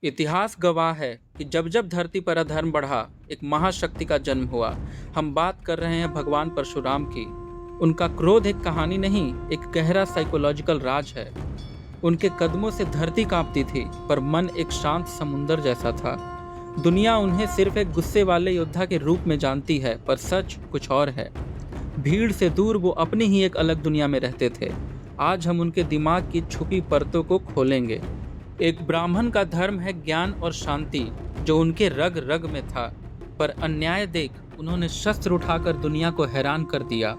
इतिहास गवाह है कि जब जब धरती पर अधर्म बढ़ा, एक महाशक्ति का जन्म हुआ। हम बात कर रहे हैं भगवान परशुराम की। उनका क्रोध एक कहानी नहीं, एक गहरा साइकोलॉजिकल राज है। उनके कदमों से धरती कांपती थी, पर मन एक शांत समुंदर जैसा था। दुनिया उन्हें सिर्फ एक गुस्से वाले योद्धा के रूप में जानती है, पर सच कुछ और है। भीड़ से दूर वो अपनी ही एक अलग दुनिया में रहते थे। आज हम उनके दिमाग की छुपी परतों को खोलेंगे। एक ब्राह्मण का धर्म है ज्ञान और शांति, जो उनके रग रग में था। पर अन्याय देख उन्होंने शस्त्र उठाकर दुनिया को हैरान कर दिया।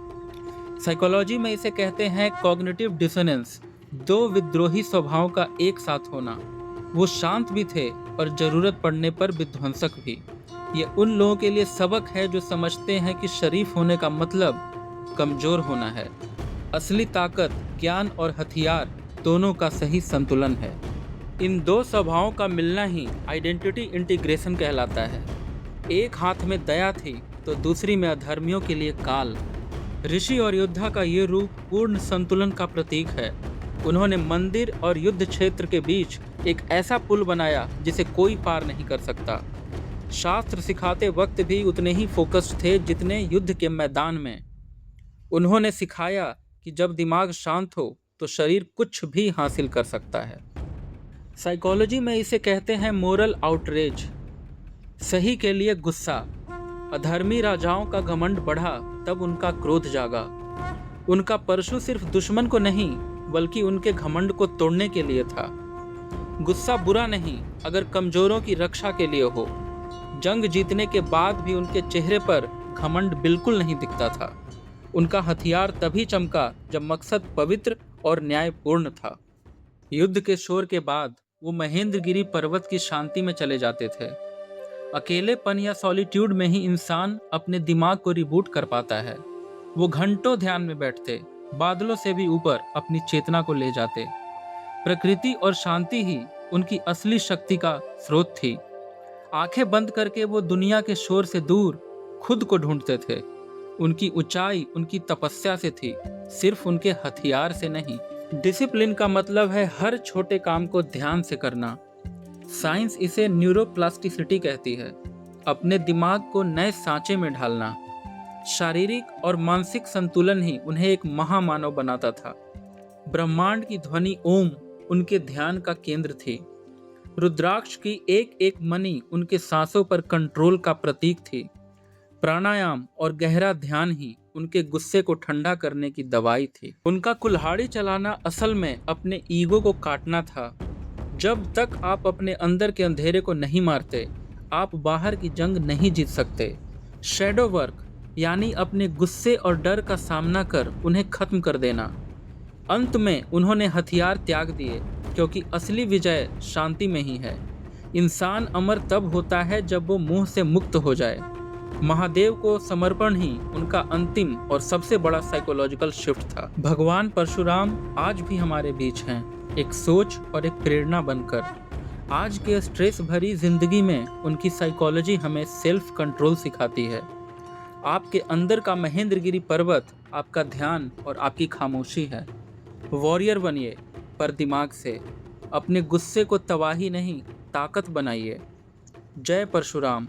साइकोलॉजी में इसे कहते हैं कॉग्निटिव डिसोनेंस, दो विद्रोही स्वभावों का एक साथ होना। वो शांत भी थे और जरूरत पड़ने पर विध्वंसक भी। ये उन लोगों के लिए सबक है जो समझते हैं कि शरीफ होने का मतलब कमजोर होना है। असली ताकत ज्ञान और हथियार दोनों का सही संतुलन है। इन दो स्वभावों का मिलना ही आइडेंटिटी इंटीग्रेशन कहलाता है। एक हाथ में दया थी तो दूसरी में अधर्मियों के लिए काल। ऋषि और योद्धा का ये रूप पूर्ण संतुलन का प्रतीक है। उन्होंने मंदिर और युद्ध क्षेत्र के बीच एक ऐसा पुल बनाया जिसे कोई पार नहीं कर सकता। शास्त्र सिखाते वक्त भी उतने ही फोकस्ड थे जितने युद्ध के मैदान में। उन्होंने सिखाया कि जब दिमाग शांत हो तो शरीर कुछ भी हासिल कर सकता है। साइकोलॉजी में इसे कहते हैं मोरल आउटरेज, सही के लिए गुस्सा। अधर्मी राजाओं का घमंड बढ़ा तब उनका क्रोध जागा। उनका परशु सिर्फ दुश्मन को नहीं बल्कि उनके घमंड को तोड़ने के लिए था। गुस्सा बुरा नहीं अगर कमजोरों की रक्षा के लिए हो। जंग जीतने के बाद भी उनके चेहरे पर घमंड बिल्कुल नहीं दिखता था। उनका हथियार तभी चमका जब मकसद पवित्र और न्यायपूर्ण था। युद्ध के शोर के बाद वो महेंद्रगिरी पर्वत की शांति में चले जाते थे। अकेलेपन या सॉलिट्यूड में ही इंसान अपने दिमाग को रिबूट कर पाता है। वो घंटों ध्यान में बैठते, बादलों से भी ऊपर अपनी चेतना को ले जाते। प्रकृति और शांति ही उनकी असली शक्ति का स्रोत थी। आंखें बंद करके वो दुनिया के शोर से दूर खुद को ढूंढते थे। उनकी ऊंचाई उनकी तपस्या से थी, सिर्फ उनके हथियार से नहीं। डिसिप्लिन का मतलब है हर छोटे काम को ध्यान से करना। साइंस इसे न्यूरोप्लास्टिसिटी कहती है, अपने दिमाग को नए सांचे में ढालना। शारीरिक और मानसिक संतुलन ही उन्हें एक महामानव बनाता था। ब्रह्मांड की ध्वनि ओम उनके ध्यान का केंद्र थी। रुद्राक्ष की एक एक मणि उनके सांसों पर कंट्रोल का प्रतीक थी। प्राणायाम और गहरा ध्यान ही उनके गुस्से को ठंडा करने की दवाई थी। उनका कुल्हाड़ी चलाना असल में अपने ईगो को काटना था। जब तक आप अपने अंदर के अंधेरे को नहीं मारते, आप बाहर की जंग नहीं जीत सकते। शैडो वर्क यानी अपने गुस्से और डर का सामना कर उन्हें खत्म कर देना। अंत में उन्होंने हथियार त्याग दिए, क्योंकि असली विजय शांति में ही है। इंसान अमर तब होता है जब वो मोह से मुक्त हो जाए। महादेव को समर्पण ही उनका अंतिम और सबसे बड़ा साइकोलॉजिकल शिफ्ट था। भगवान परशुराम आज भी हमारे बीच हैं, एक सोच और एक प्रेरणा बनकर। आज के स्ट्रेस भरी जिंदगी में उनकी साइकोलॉजी हमें सेल्फ कंट्रोल सिखाती है। आपके अंदर का महेंद्रगिरी पर्वत आपका ध्यान और आपकी खामोशी है। वॉरियर बनिए, पर दिमाग से। अपने गुस्से को तबाही नहीं, ताकत बनाइए। जय परशुराम।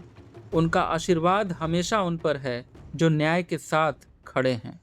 उनका आशीर्वाद हमेशा उन पर है जो न्याय के साथ खड़े हैं।